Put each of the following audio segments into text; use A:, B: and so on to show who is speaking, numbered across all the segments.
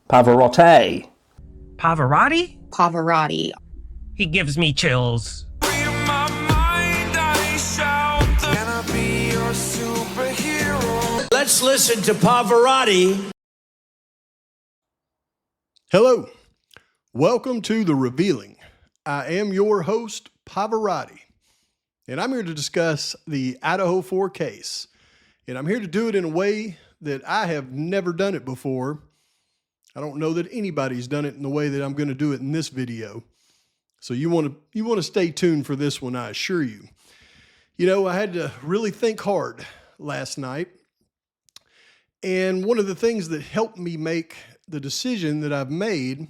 A: Pavarotti.
B: Pavarotti?
C: Pavarotti.
B: He gives me chills.
D: Let's listen to Pavarotti.
E: Hello, welcome to The Revealing. I am your host, Pavarotti, and I'm here to discuss the Idaho 4 case. And I'm here to do it in a way that I have never done it before. I don't know that anybody's done it in the way that I'm going to do it in this video. So you want to stay tuned for this one, I assure you. You know, I had to really think hard last night. And one of the things that helped me make the decision that I've made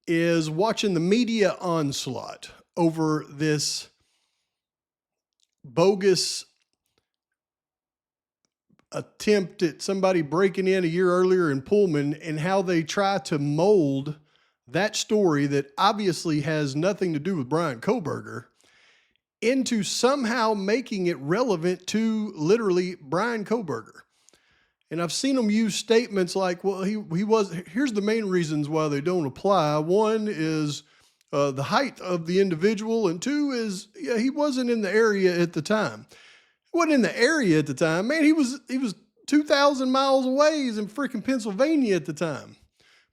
E: is watching the media onslaught over this bogus attempt at somebody breaking in a year earlier in Pullman, and how they try to mold that story that obviously has nothing to do with Bryan Kohberger into somehow making it relevant to literally Bryan Kohberger. And I've seen them use statements like, well, he was, here's the main reasons why they don't apply. One is the height of the individual, and two is, yeah, he wasn't in the area at the time. He wasn't in the area at the time. Man, he was 2,000 miles away. He's in freaking Pennsylvania at the time.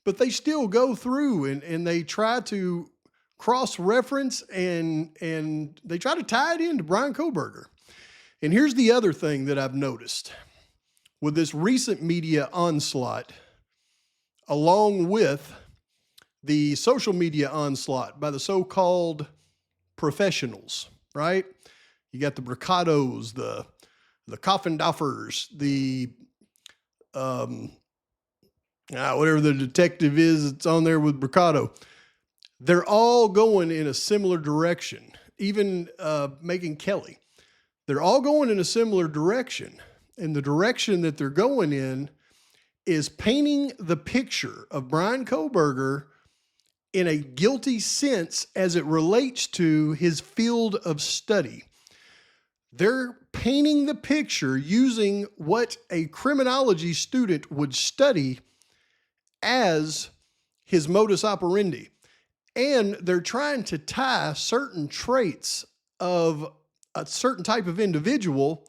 E: But they still go through and they try to cross-reference and they try to tie it into Bryan Kohberger. And here's the other thing that I've noticed with this recent media onslaught, along with the social media onslaught by the so-called professionals, right? You got the Bricados, the Coffendoffers, the whatever the detective is that's on there with Bricado. They're all going in a similar direction. Even Megan Kelly, they're all going in a similar direction. And the direction that they're going in is painting the picture of Bryan Kohberger in a guilty sense as it relates to his field of study. They're painting the picture using what a criminology student would study as his modus operandi. And they're trying to tie certain traits of a certain type of individual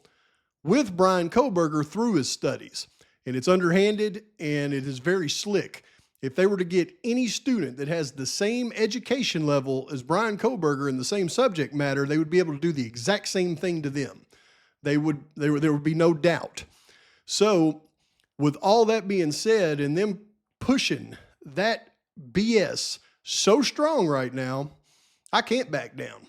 E: with Bryan Kohberger through his studies. And it's underhanded and it is very slick. If they were to get any student that has the same education level as Bryan Kohberger in the same subject matter, they would be able to do the exact same thing to them. There would be no doubt. So with all that being said, and them pushing that BS so strong right now, I can't back down.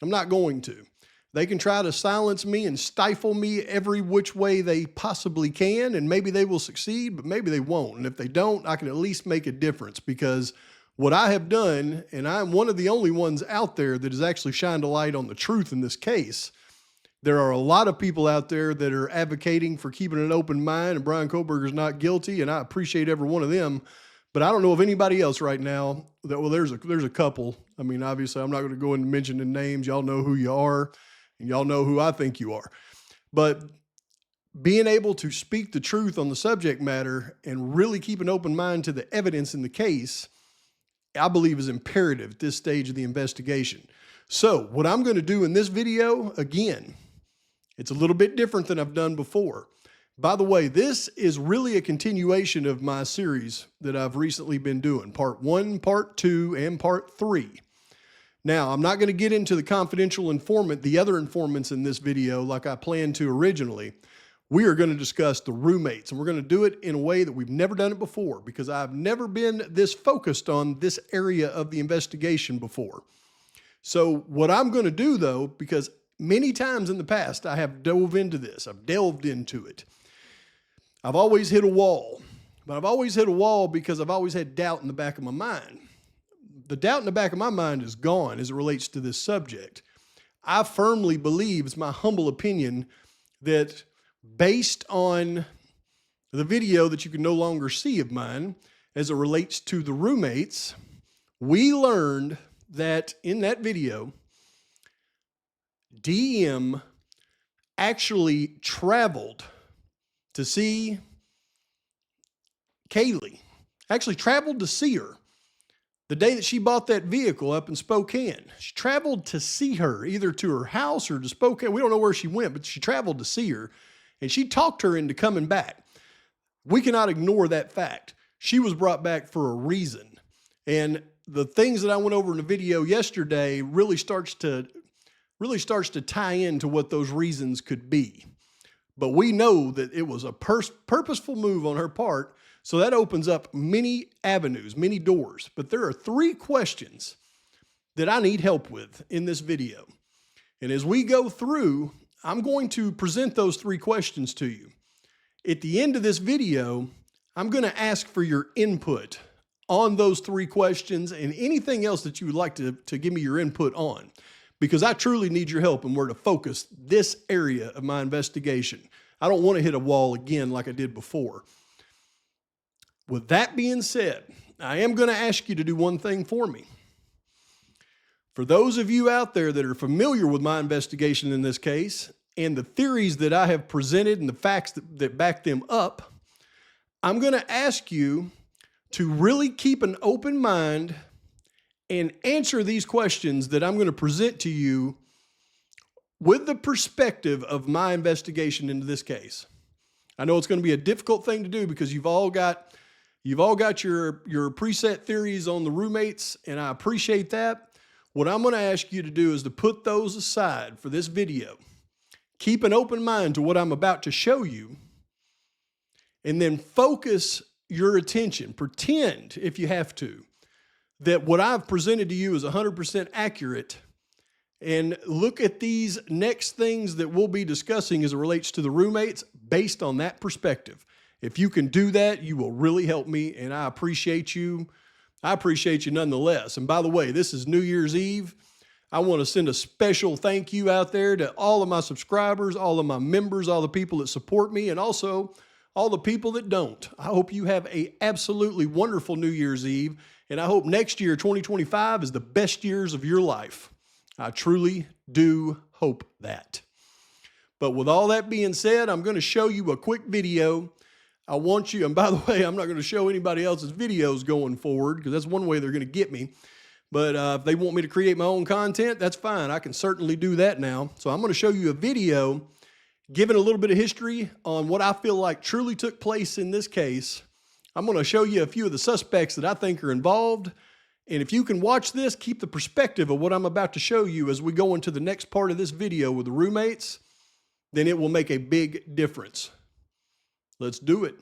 E: I'm not going to. They can try to silence me and stifle me every which way they possibly can, and maybe they will succeed, but maybe they won't. And if they don't, I can at least make a difference, because what I have done, and I'm one of the only ones out there that has actually shined a light on the truth in this case. There are a lot of people out there that are advocating for keeping an open mind, and Bryan Kohberger's not guilty, and I appreciate every one of them. But I don't know of anybody else right now that, well, there's a couple. I mean, obviously, I'm not going to go into mentioning names. Y'all know who you are. And y'all know who I think you are. But being able to speak the truth on the subject matter and really keep an open mind to the evidence in the case, I believe is imperative at this stage of the investigation. So what I'm going to do in this video, again, it's a little bit different than I've done before. By the way, this is really a continuation of my series that I've recently been doing, part 1, part 2, and part 3. Now, I'm not going to get into the confidential informant, the other informants in this video like I planned to originally. We are going to discuss the roommates, and we're going to do it in a way that we've never done it before, because I've never been this focused on this area of the investigation before. So what I'm going to do, though, because many times in the past I have dove into this, I've delved into it. I've always hit a wall, but I've always hit a wall because I've always had doubt in the back of my mind. The doubt in the back of my mind is gone as it relates to this subject. I firmly believe, it's my humble opinion, that based on the video that you can no longer see of mine as it relates to the roommates, we learned that in that video, DM actually traveled to see Kaylee actually traveled to see her the day that she bought that vehicle up in Spokane. She traveled to see her, either to her house or to Spokane. We don't know where she went, but she traveled to see her, and she talked her into coming back. We cannot ignore that fact. She was brought back for a reason. And the things that I went over in the video yesterday really starts to tie into what those reasons could be. But we know that it was a purposeful move on her part. So that opens up many avenues, many doors. But there are 3 questions that I need help with in this video. And as we go through, I'm going to present those 3 questions to you. At the end of this video, I'm going to ask for your input on those 3 questions and anything else that you would like to give me your input on, because I truly need your help and where to focus this area of my investigation. I don't want to hit a wall again like I did before. With that being said, I am going to ask you to do one thing for me. For those of you out there that are familiar with my investigation in this case and the theories that I have presented and the facts that back them up, I'm going to ask you to really keep an open mind and answer these questions that I'm going to present to you with the perspective of my investigation into this case. I know it's going to be a difficult thing to do because you've all got your preset theories on the roommates, and I appreciate that. What I'm going to ask you to do is to put those aside for this video. Keep an open mind to what I'm about to show you, and then focus your attention. Pretend, if you have to, that what I've presented to you is 100% accurate, and look at these next things that we'll be discussing as it relates to the roommates based on that perspective. If you can do that, you will really help me, and I appreciate you. I appreciate you nonetheless. And by the way, this is New Year's Eve. I want to send a special thank you out there to all of my subscribers, all of my members, all the people that support me, and also all the people that don't. I hope you have an absolutely wonderful New Year's Eve, and I hope next year, 2025, is the best years of your life. I truly do hope that. But with all that being said, I'm going to show you a quick video. I want you, and by the way, I'm not going to show anybody else's videos going forward because that's one way they're going to get me. But if they want me to create my own content, that's fine. I can certainly do that now. So I'm going to show you a video giving a little bit of history on what I feel like truly took place in this case. I'm going to show you a few of the suspects that I think are involved. And if you can watch this, keep the perspective of what I'm about to show you as we go into the next part of this video with the roommates, then it will make a big difference. Let's do it.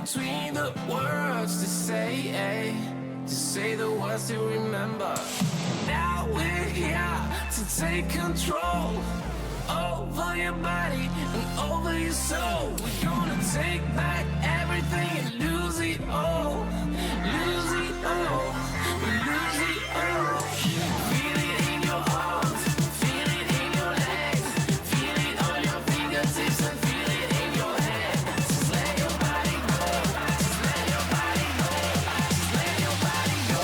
A: between the words to say the words to remember. Now we're here to take control over your body and over your soul. We're gonna take back everything and lose it all. Lose it all. Lose it all. Feel it in your arms. Feel it in your legs. Feel it on your fingertips and feel it in your head. Just let your body go. Just let your body go. Just let your body go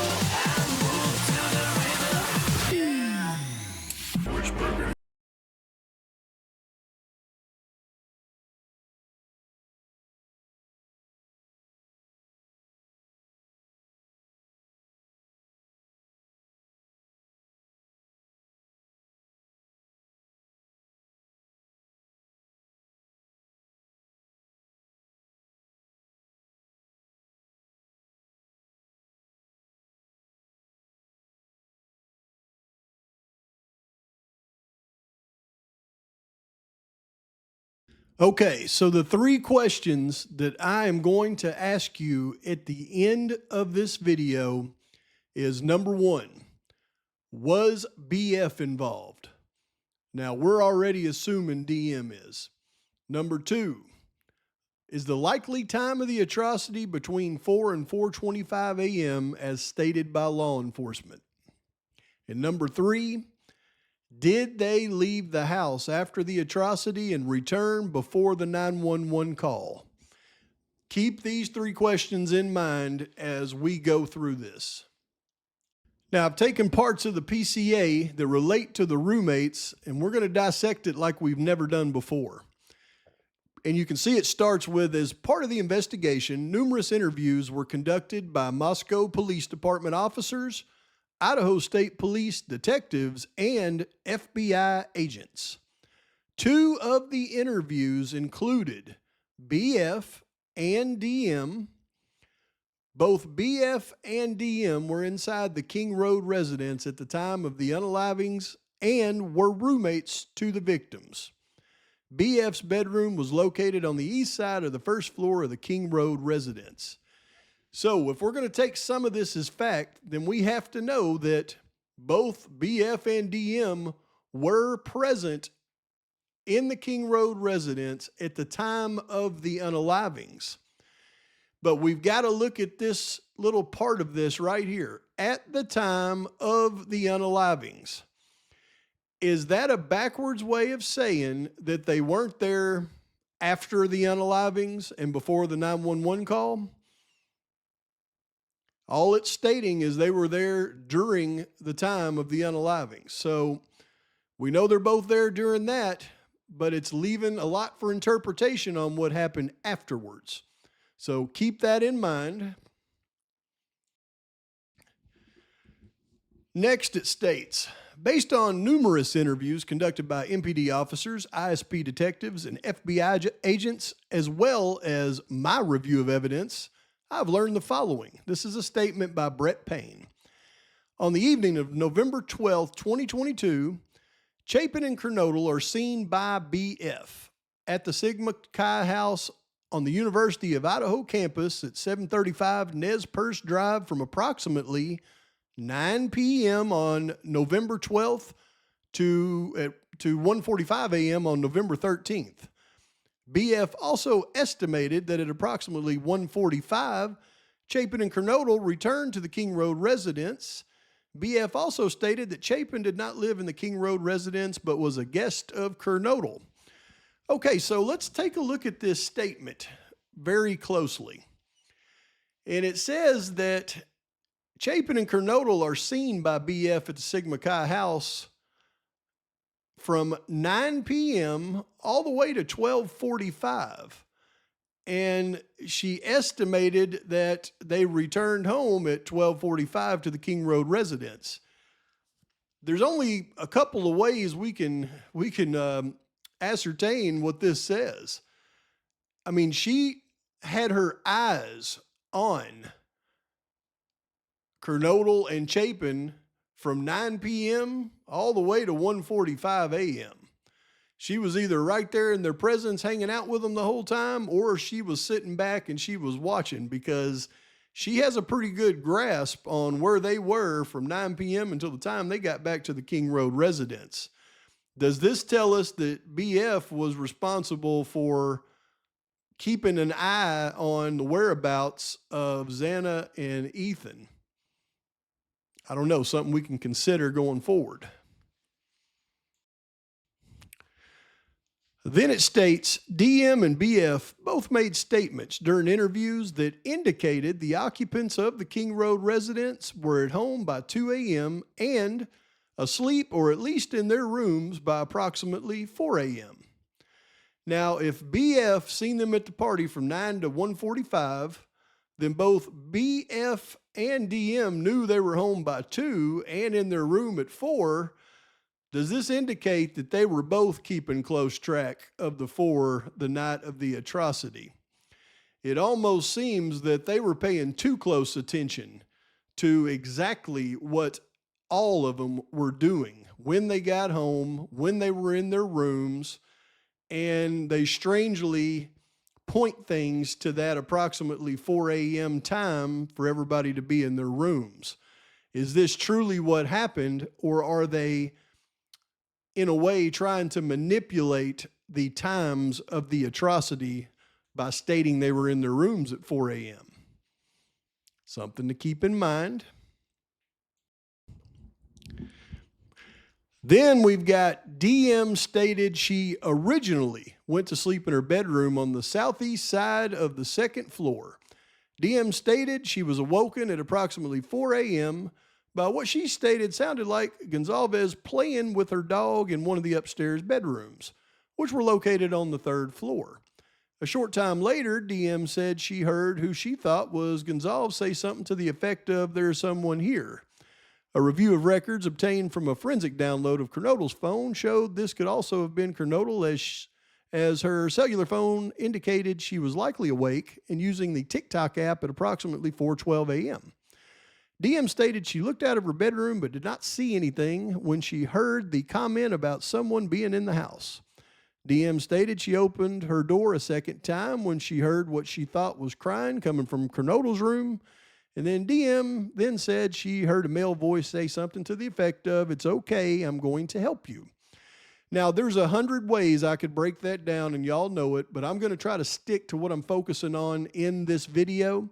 A: and move to the rhythm. Which burger?
E: Okay, so the three questions that I am going to ask you at the end of this video is number one, was BF involved? Now, we're already assuming DM is. Number two, is the likely time of the atrocity between 4 and 4:25 a.m. as stated by law enforcement? And number three, did they leave the house after the atrocity and return before the 911 call? Keep these three questions in mind as we go through this. Now, I've taken parts of the PCA that relate to the roommates, and we're going to dissect it like we've never done before. And you can see it starts with, as part of the investigation, numerous interviews were conducted by Moscow Police Department officers, Idaho State Police detectives, and FBI agents. Two of the interviews included BF and DM. Both BF and DM were inside the King Road residence at the time of the unalivings and were roommates to the victims. BF's bedroom was located on the east side of the first floor of the King Road residence. So if we're going to take some of this as fact, then we have to know that both BF and DM were present in the King Road residence at the time of the unalivings. But we've got to look at this little part of this right here. At the time of the unalivings. Is that a backwards way of saying that they weren't there after the unalivings and before the 911 call? All it's stating is they were there during the time of the unalivings. So we know they're both there during that, but it's leaving a lot for interpretation on what happened afterwards. So keep that in mind. Next, it states, based on numerous interviews conducted by MPD officers, ISP detectives, and FBI agents, as well as my review of evidence, I've learned the following. This is a statement by Brett Payne. On the evening of November 12th, 2022, Chapin and Kernodle are seen by BF at the Sigma Chi House on the University of Idaho campus at 735 Nez Perce Drive from approximately 9 p.m. on November 12th to 1:45 a.m. on November 13th. BF also estimated that at approximately 1:45, Chapin and Kernodle returned to the King Road residence. BF also stated that Chapin did not live in the King Road residence but was a guest of Kernodle. Okay, so let's take a look at this statement very closely. And it says that Chapin and Kernodle are seen by BF at the Sigma Chi house from 9 p.m. all the way to 12:45. And she estimated that they returned home at 12:45 to the King Road residence. There's only a couple of ways we can ascertain what this says. I mean, she had her eyes on Kernodle and Chapin from 9 p.m. all the way to 1:45 a.m. She was either right there in their presence hanging out with them the whole time, or she was sitting back and she was watching, because she has a pretty good grasp on where they were from 9 p.m. until the time they got back to the King Road residence. Does this tell us that BF was responsible for keeping an eye on the whereabouts of Xana and Ethan? I don't know, something we can consider going forward. Then it states, DM and BF both made statements during interviews that indicated the occupants of the King Road residence were at home by 2 a.m. and asleep or at least in their rooms by approximately 4 a.m. Now, if BF seen them at the party from 9 to 1:45, then both BF and DM knew they were home by 2 and in their room at 4. Does this indicate that they were both keeping close track of the 4 the night of the atrocity? It almost seems that they were paying too close attention to exactly what all of them were doing when they got home, when they were in their rooms, and they strangely point things to that approximately 4 a.m. time for everybody to be in their rooms. Is this truly what happened, or are they in a way trying to manipulate the times of the atrocity by stating they were in their rooms at 4 a.m.? Something to keep in mind. Then we've got DM stated she originally went to sleep in her bedroom on the southeast side of the second floor. DM stated she was awoken at approximately 4 a.m. by what she stated sounded like Gonzalez playing with her dog in one of the upstairs bedrooms, which were located on the third floor. A short time later, DM said she heard who she thought was Gonzalez say something to the effect of, "There's someone here." A review of records obtained from a forensic download of Kernodle's phone showed this could also have been Kernodle, as her cellular phone indicated she was likely awake and using the TikTok app at approximately 4:12 a.m. DM stated she looked out of her bedroom but did not see anything when she heard the comment about someone being in the house. DM stated she opened her door a second time when she heard what she thought was crying coming from Kernodle's room. And then DM then said she heard a male voice say something to the effect of, "It's okay, I'm going to help you." Now, there's 100 ways I could break that down, and y'all know it, but I'm going to try to stick to what I'm focusing on in this video.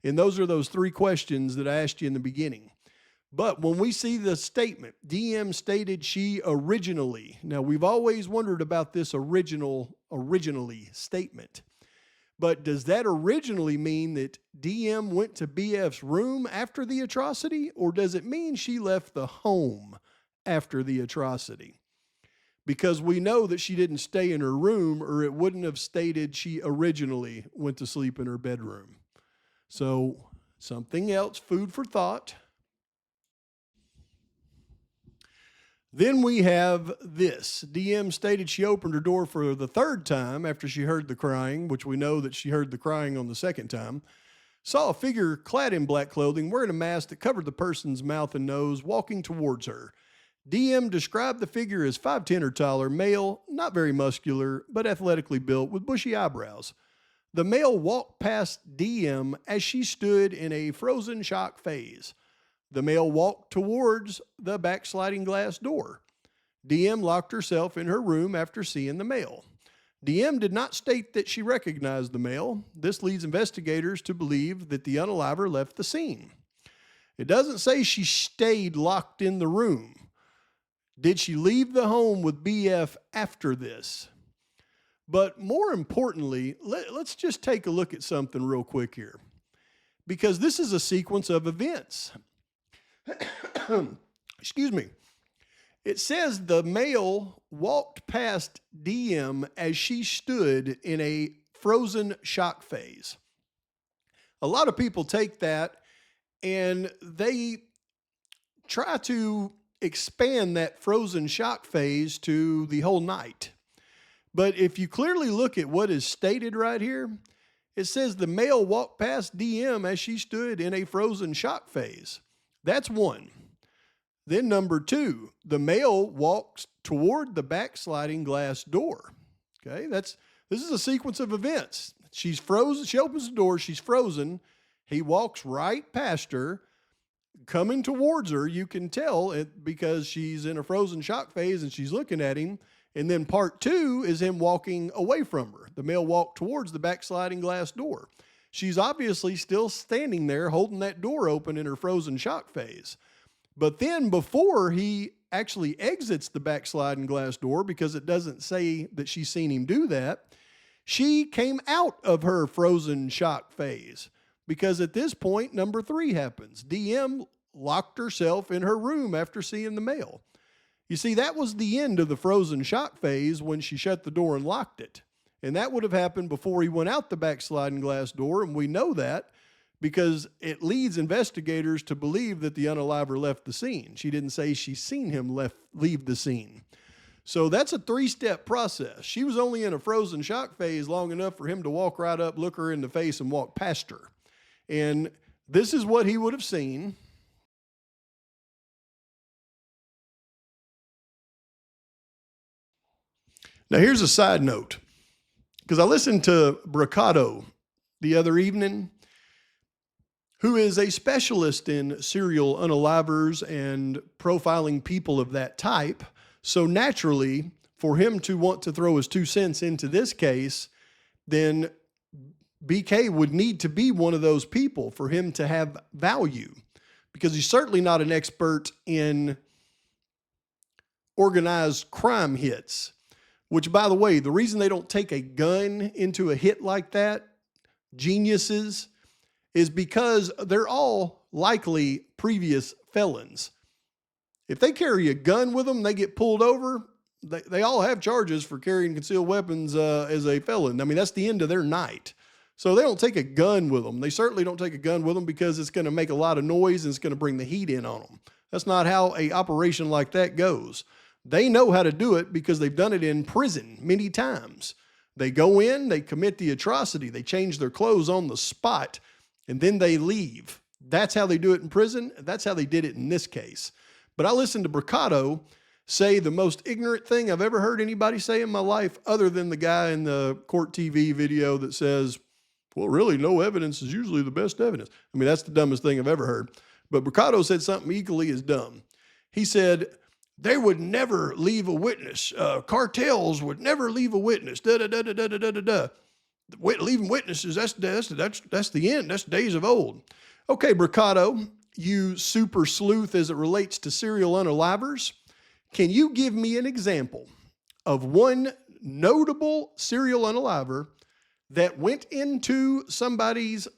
E: And those are those 3 questions that I asked you in the beginning. But when we see the statement, DM stated she originally, now we've always wondered about this originally statement. But does that originally mean that DM went to BF's room after the atrocity, or does it mean she left the home after the atrocity? Because we know that she didn't stay in her room, or it wouldn't have stated she originally went to sleep in her bedroom. So something else, food for thought. Then we have this. DM stated she opened her door for the 3rd time after she heard the crying, which we know that she heard the crying on the 2nd time. Saw a figure clad in black clothing, wearing a mask that covered the person's mouth and nose, walking towards her. DM described the figure as 5'10" or taller, male, not very muscular, but athletically built, with bushy eyebrows. The male walked past DM as she stood in a frozen shock phase. The male walked towards the backsliding glass door. DM locked herself in her room after seeing the male. DM did not state that she recognized the male. This leads investigators to believe that the unaliver left the scene. It doesn't say she stayed locked in the room. Did she leave the home with BF after this? But more importantly, let's just take a look at something real quick here, because this is a sequence of events. Excuse me. It says the male walked past DM as she stood in a frozen shock phase. A lot of people take that and they try to expand that frozen shock phase to the whole night. But if you clearly look at what is stated right here, it says the male walked past DM as she stood in a frozen shock phase. That's one. Then number 2, the male walks toward the backsliding glass door. Okay, this is a sequence of events. She's frozen. She opens the door. She's frozen. He walks right past her, coming towards her. You can tell it because she's in a frozen shock phase and she's looking at him. And then part 2 is him walking away from her. The male walked towards the backsliding glass door. She's obviously still standing there holding that door open in her frozen shock phase. But then before he actually exits the backsliding glass door, because it doesn't say that she's seen him do that, she came out of her frozen shock phase. Because at this point, number 3 happens. DM locked herself in her room after seeing the male. You see, that was the end of the frozen shock phase when she shut the door and locked it. And that would have happened before he went out the backsliding glass door, and we know that because it leads investigators to believe that the unaliver left the scene. She didn't say she's seen him leave the scene. So that's a 3-step process. She was only in a frozen shock phase long enough for him to walk right up, look her in the face, and walk past her. And this is what he would have seen. Now, here's a side note, because I listened to Bricado the other evening, who is a specialist in serial unalivers and profiling people of that type. So naturally, for him to want to throw his 2 cents into this case, then BK would need to be one of those people for him to have value, because he's certainly not an expert in organized crime hits. Which, by the way, the reason they don't take a gun into a hit like that, geniuses, is because they're all likely previous felons. If they carry a gun with them, they get pulled over, they all have charges for carrying concealed weapons as a felon. I mean, that's the end of their night. So they don't take a gun with them. They certainly don't take a gun with them because it's going to make a lot of noise and it's going to bring the heat in on them. That's not how an operation like that goes. They know how to do it because they've done it in prison many times. They go in, they commit the atrocity, they change their clothes on the spot, and then they leave. That's how they do it in prison. That's how they did it in this case. But I listened to Bricado say the most ignorant thing I've ever heard anybody say in my life, other than the guy in the court TV video that says, well, really, no evidence is usually the best evidence. I mean, that's the dumbest thing I've ever heard. But Bricado said something equally as dumb. He said, they would never leave a witness. Cartels would never leave a witness. Leaving witnesses, that's the end. That's days of old. Okay, Bricado, you super sleuth as it relates to serial unalivers, can you give me an example of one notable serial unaliver that went into somebody's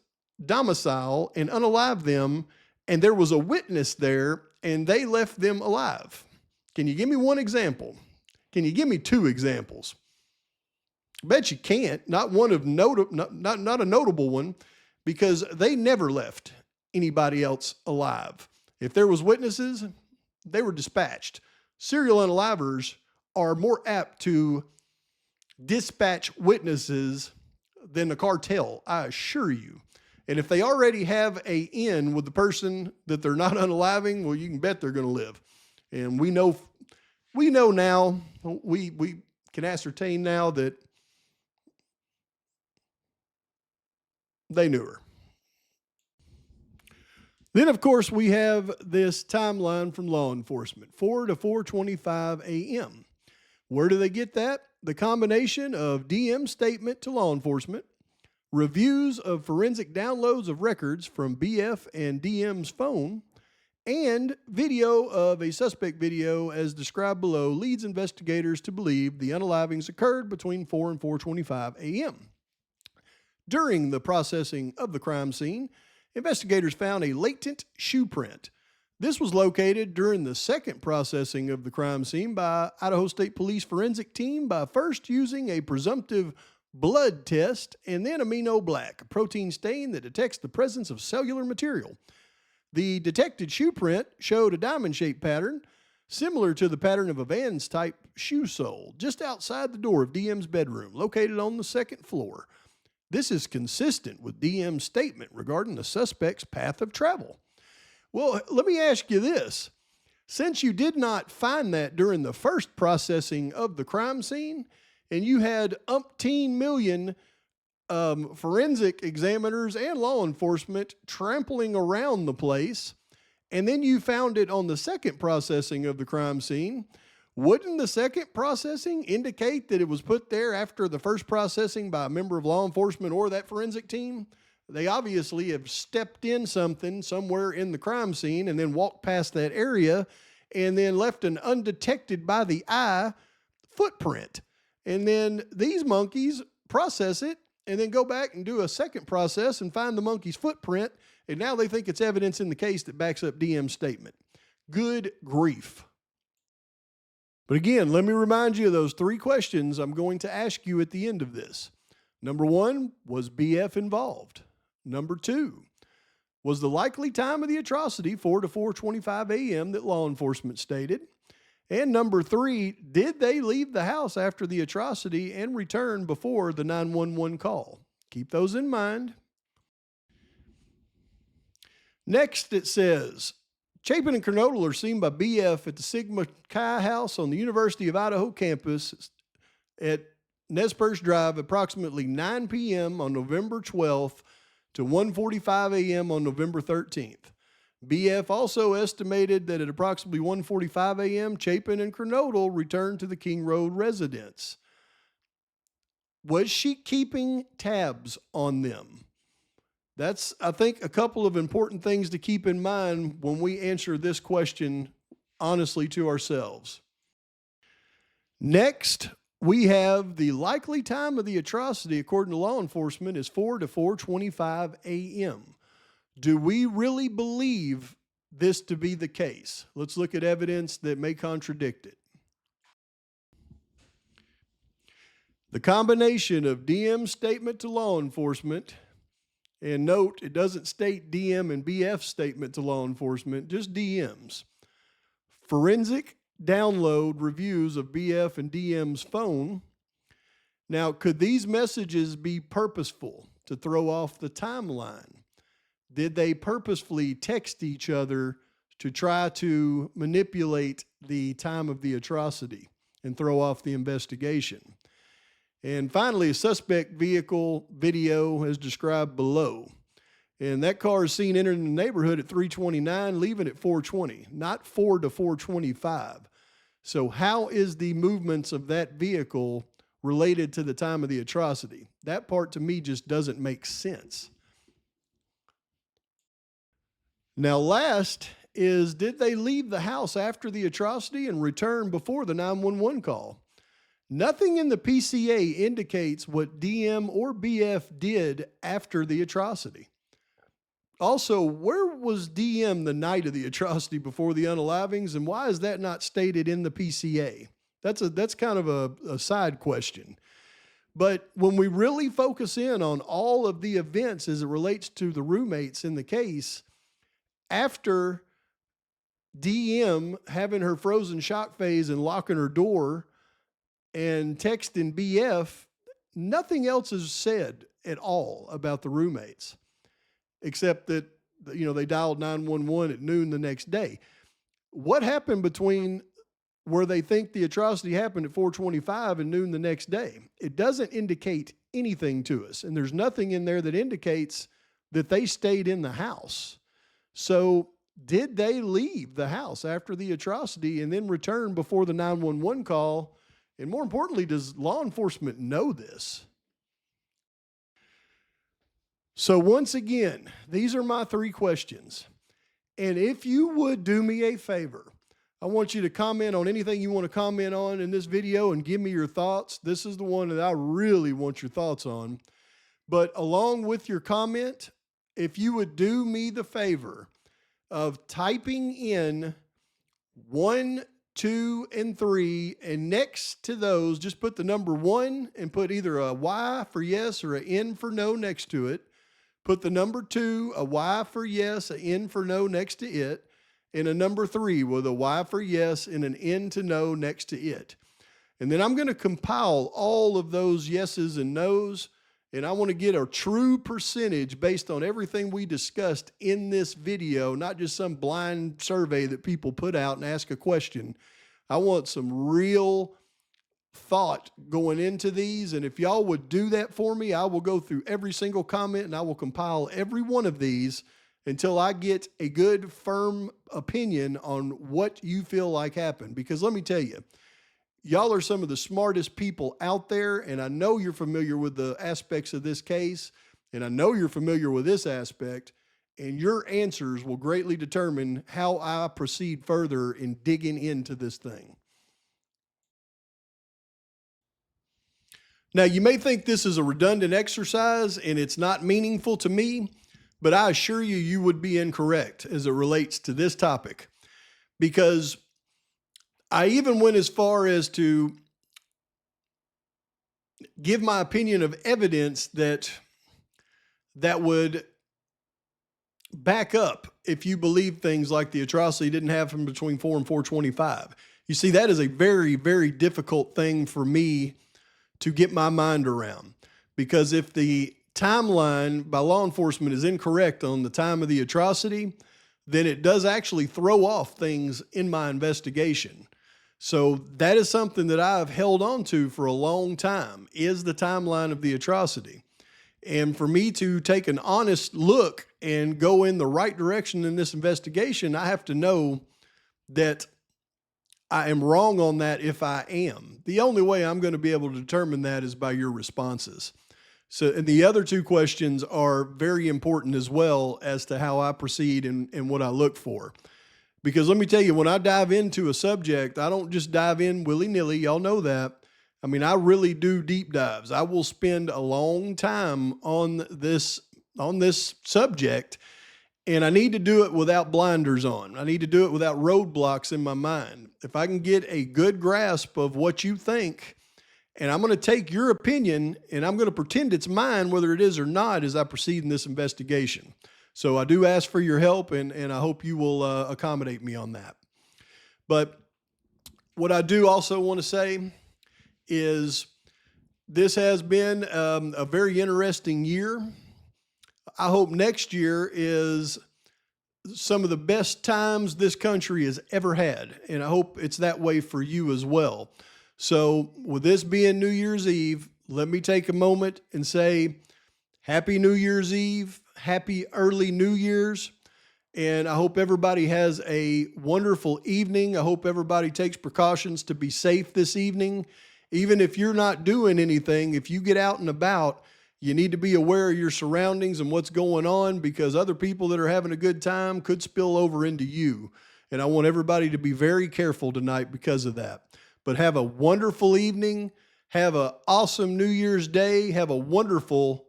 E: domicile and unalived them, and there was a witness there, and they left them alive? Can you give me one example? Can you give me 2 examples? I bet you can't. Not one of not a notable one, because they never left anybody else alive. If there was witnesses, they were dispatched. Serial unalivers are more apt to dispatch witnesses than the cartel, I assure you. And if they already have an in with the person that they're not unaliving, well, you can bet they're going to live. And we know now, we can ascertain now that they knew her. Then, of course, we have this timeline from law enforcement, 4 to 4:25 a.m. Where do they get that? The combination of DM's statement to law enforcement, reviews of forensic downloads of records from BF and DM's phone, and video of a suspect video as described below leads investigators to believe the unalivings occurred between 4 and 4:25 a.m. During the processing of the crime scene, investigators found a latent shoe print. This was located during the second processing of the crime scene by Idaho State Police forensic team by first using a presumptive blood test and then amino black, a protein stain that detects the presence of cellular material. The detected shoe print showed a diamond-shaped pattern similar to the pattern of a Vans-type shoe sole just outside the door of DM's bedroom, located on the 2nd floor. This is consistent with DM's statement regarding the suspect's path of travel. Well, let me ask you this. Since you did not find that during the first processing of the crime scene, and you had umpteen million forensic examiners and law enforcement trampling around the place, and then you found it on the second processing of the crime scene, wouldn't the second processing indicate that it was put there after the first processing by a member of law enforcement or that forensic team? They obviously have stepped in something somewhere in the crime scene and then walked past that area and then left an undetected by the eye footprint. And then these monkeys process it and then go back and do a second process and find the monkey's footprint. And now they think it's evidence in the case that backs up DM's statement. Good grief. But again, let me remind you of those three questions I'm going to ask you at the end of this. Number one, was BF involved? Number two, was the likely time of the atrocity 4 to 4:25 a.m. that law enforcement stated? And number three, did they leave the house after the atrocity and return before the 911 call? Keep those in mind. Next, it says, Chapin and Kernodle are seen by BF at the Sigma Chi house on the University of Idaho campus at Nez Perce Drive approximately 9 p.m. on November 12th to 1:45 a.m. on November 13th. BF also estimated that at approximately 1:45 a.m., Chapin and Kernodle returned to the King Road residence. Was she keeping tabs on them? That's, I think, a couple of important things to keep in mind when we answer this question honestly to ourselves. Next, we have the likely time of the atrocity, according to law enforcement, is 4 to 4:25 a.m. Do we really believe this to be the case? Let's look at evidence that may contradict it. The combination of DM's statement to law enforcement, and note, it doesn't state DM and BF's statement to law enforcement, just DM's. Forensic download reviews of BF and DM's phone. Now, could these messages be purposeful to throw off the timeline? Did they purposefully text each other to try to manipulate the time of the atrocity and throw off the investigation? And finally, a suspect vehicle video is described below. And that car is seen entering the neighborhood at 3:29, leaving at 4:20, not 4 to 4:25. So how is the movements of that vehicle related to the time of the atrocity? That part to me just doesn't make sense. Now, last is, did they leave the house after the atrocity and return before the 911 call? Nothing in the PCA indicates what DM or BF did after the atrocity. Also, where was DM the night of the atrocity before the unalivings, and why is that not stated in the PCA? That's kind of a side question. But when we really focus in on all of the events as it relates to the roommates in the case, after DM having her frozen shock phase and locking her door and texting BF, nothing else is said at all about the roommates, except that, you know, they dialed 911 at noon the next day. What happened between where they think the atrocity happened at 4:25 and noon the next day? It doesn't indicate anything to us, and there's nothing in there that indicates that they stayed in the house. So did they leave the house after the atrocity and then return before the 911 call? And more importantly, does law enforcement know this? So once again, these are my three questions. And if you would do me a favor, I want you to comment on anything you want to comment on in this video and give me your thoughts. This is the one that I really want your thoughts on. But along with your comment, if you would do me the favor of typing in 1, 2, and 3, and next to those, just put the number 1 and put either a Y for yes or an N for no next to it. Put the number 2, a Y for yes, an N for no next to it, and a number 3 with a Y for yes and an N to no next to it. And then I'm going to compile all of those yeses and nos, And I want to get a true percentage based on everything we discussed in this video, not just some blind survey that people put out and ask a question. I want some real thought going into these. And if y'all would do that for me, I will go through every single comment and I will compile every one of these until I get a good, firm opinion on what you feel like happened. Because let me tell you, y'all are some of the smartest people out there, and I know you're familiar with the aspects of this case, and I know you're familiar with this aspect, and your answers will greatly determine how I proceed further in digging into this thing. Now, you may think this is a redundant exercise and it's not meaningful to me, but I assure you, you would be incorrect as it relates to this topic, because I even went as far as to give my opinion of evidence that would back up if you believe things like the atrocity didn't happen between 4 and 425. You see, that is a very, very difficult thing for me to get my mind around, because if the timeline by law enforcement is incorrect on the time of the atrocity, then it does actually throw off things in my investigation. So that is something that I've held on to for a long time, is the timeline of the atrocity. And for me to take an honest look and go in the right direction in this investigation, I have to know that I am wrong on that if I am. The only way I'm going to be able to determine that is by your responses. So, and the other two questions are very important as well as to how I proceed and what I look for. Because let me tell you, when I dive into a subject, I don't just dive in willy-nilly. Y'all know that. I mean, I really do deep dives. I will spend a long time on this subject, and I need to do it without blinders on. I need to do it without roadblocks in my mind. If I can get a good grasp of what you think, and I'm going to take your opinion and I'm going to pretend it's mine, whether it is or not, as I proceed in this investigation. So I do ask for your help, and I hope you will accommodate me on that. But what I do also want to say is this has been a very interesting year. I hope next year is some of the best times this country has ever had, and I hope it's that way for you as well. So with this being New Year's Eve, let me take a moment and say Happy New Year's Eve, happy early New Year's, and I hope everybody has a wonderful evening. I hope everybody takes precautions to be safe this evening. Even if you're not doing anything, if you get out and about, you need to be aware of your surroundings and what's going on, because other people that are having a good time could spill over into you. And I want everybody to be very careful tonight because of that. But have a wonderful evening. Have an awesome New Year's Day. Have a wonderful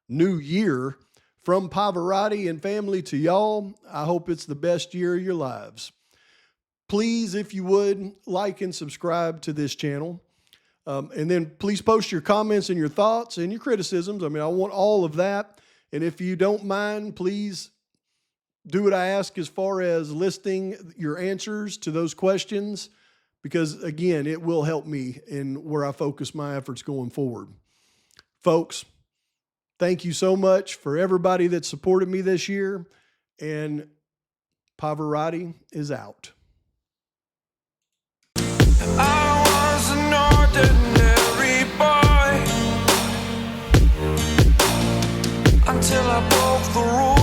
E: New Year. From Pavarotti and family to y'all, I hope it's the best year of your lives. Please, if you would, like and subscribe to this channel. And then please post your comments and your thoughts and your criticisms. I mean, I want all of that. And if you don't mind, please do what I ask as far as listing your answers to those questions, because, again, it will help me in where I focus my efforts going forward. Folks, thank you so much for everybody that supported me this year, and Pavarotti is out.
A: I was an ordinary boy until I broke the rules.